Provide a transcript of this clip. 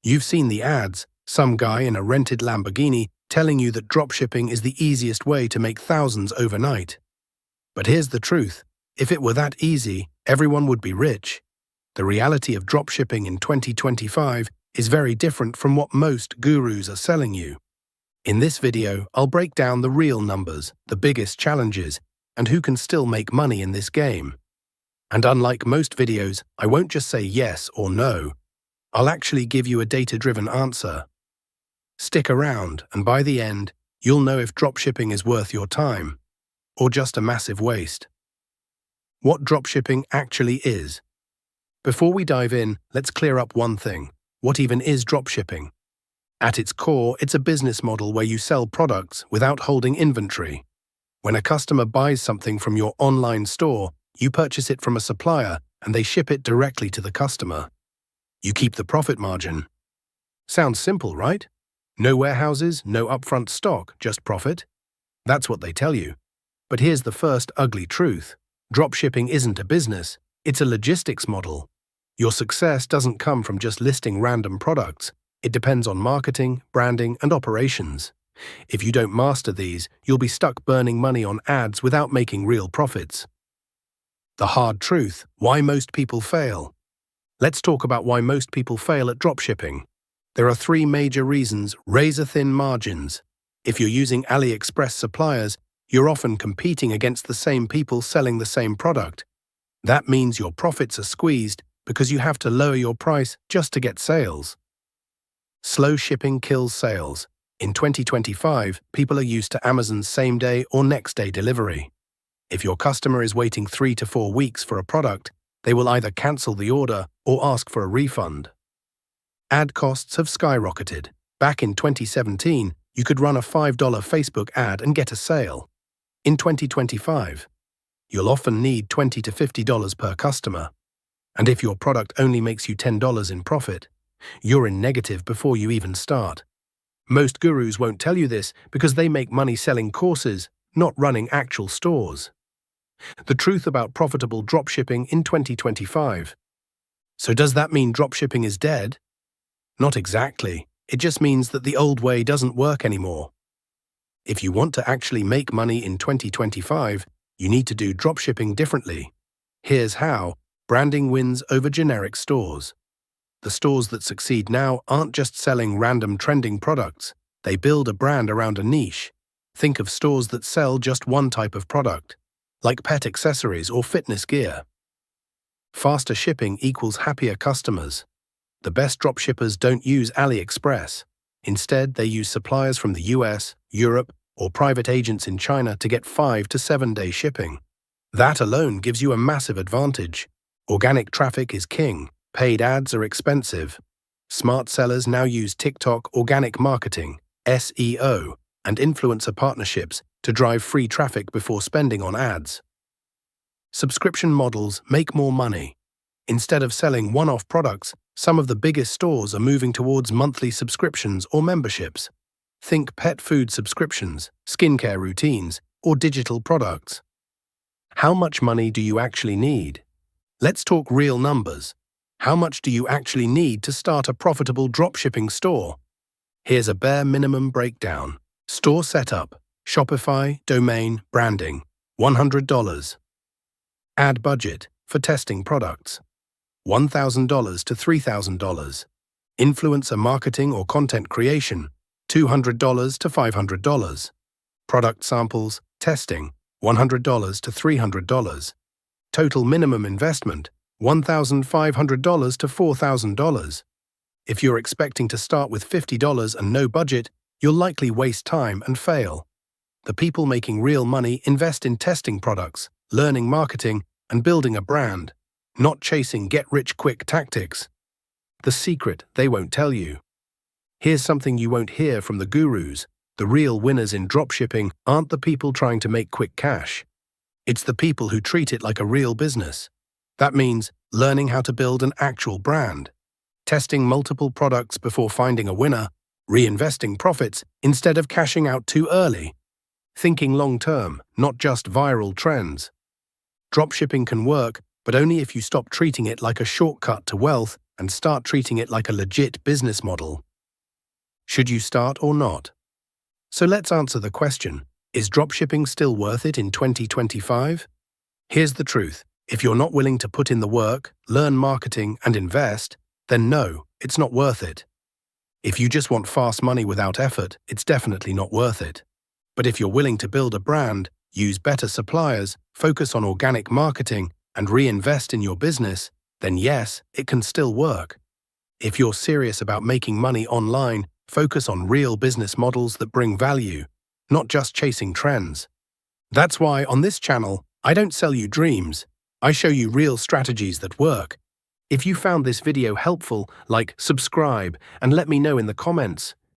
You've seen the ads, some guy in a rented Lamborghini telling you that dropshipping is the easiest way to make thousands overnight. But here's the truth. If it were that easy, everyone would be rich. The reality of dropshipping in 2025 is very different from what most gurus are selling you. In this video, I'll break down the real numbers, the biggest challenges, and who can still make money in this game. And unlike most videos, I won't just say yes or no. I'll actually give you a data-driven answer. Stick around, and by the end, you'll know if dropshipping is worth your time, or just a massive waste. What dropshipping actually is. Before we dive in, let's clear up one thing. What even is dropshipping? At its core, it's a business model where you sell products without holding inventory. When a customer buys something from your online store, you purchase it from a supplier and they ship it directly to the customer. You keep the profit margin. Sounds simple, right? No warehouses, no upfront stock, just profit? That's what they tell you. But here's the first ugly truth. Dropshipping isn't a business, it's a logistics model. Your success doesn't come from just listing random products. It depends on marketing, branding, and operations. If you don't master these, you'll be stuck burning money on ads without making real profits. The hard truth, why most people fail. Let's talk about why most people fail at dropshipping. There are three major reasons: razor-thin margins. If you're using AliExpress suppliers, you're often competing against the same people selling the same product. That means your profits are squeezed because you have to lower your price just to get sales. Slow shipping kills sales. In 2025, people are used to Amazon's same-day or next-day delivery. If your customer is waiting 3 to 4 weeks for a product, they will either cancel the order or ask for a refund. Ad costs have skyrocketed. Back in 2017, you could run a $5 Facebook ad and get a sale. In 2025, you'll often need $20 to $50 per customer. And if your product only makes you $10 in profit, you're in negative before you even start. Most gurus won't tell you this because they make money selling courses, not running actual stores. The truth about profitable dropshipping in 2025. So does that mean dropshipping is dead? Not exactly. It just means that the old way doesn't work anymore. If you want to actually make money in 2025, you need to do dropshipping differently. Here's how. Branding wins over generic stores. The stores that succeed now aren't just selling random trending products. They build a brand around a niche. Think of stores that sell just one type of product, like pet accessories or fitness gear. Faster shipping equals happier customers. The best dropshippers don't use AliExpress. Instead, they use suppliers from the US, Europe, or private agents in China to get 5 to 7 day shipping. That alone gives you a massive advantage. Organic traffic is king. Paid ads are expensive. Smart sellers now use TikTok organic marketing, SEO, and influencer partnerships to drive free traffic before spending on ads. Subscription models make more money. Instead of selling one-off products, some of the biggest stores are moving towards monthly subscriptions or memberships. Think pet food subscriptions, skincare routines, or digital products. How much money do you actually need? Let's talk real numbers. How much do you actually need to start a profitable dropshipping store? Here's a bare minimum breakdown. Store setup, Shopify, domain, branding, $100. Ad budget for testing products, $1,000 to $3,000. Influencer marketing or content creation, $200 to $500. Product samples, testing, $100 to $300. Total minimum investment, $1,500 to $4,000. If you're expecting to start with $50 and no budget, you'll likely waste time and fail. The people making real money invest in testing products, learning marketing, and building a brand, not chasing get-rich-quick tactics. The secret they won't tell you. Here's something you won't hear from the gurus. The real winners in dropshipping aren't the people trying to make quick cash. It's the people who treat it like a real business. That means learning how to build an actual brand, testing multiple products before finding a winner, reinvesting profits instead of cashing out too early, thinking long-term, not just viral trends. Dropshipping can work, but only if you stop treating it like a shortcut to wealth and start treating it like a legit business model. Should you start or not? So let's answer the question, is dropshipping still worth it in 2025? Here's the truth. If you're not willing to put in the work, learn marketing, and invest, then no, it's not worth it. If you just want fast money without effort, it's definitely not worth it. But if you're willing to build a brand, use better suppliers, focus on organic marketing, and reinvest in your business, then yes, it can still work. If you're serious about making money online, focus on real business models that bring value, not just chasing trends. That's why on this channel, I don't sell you dreams. I show you real strategies that work. If you found this video helpful, like, subscribe, and let me know in the comments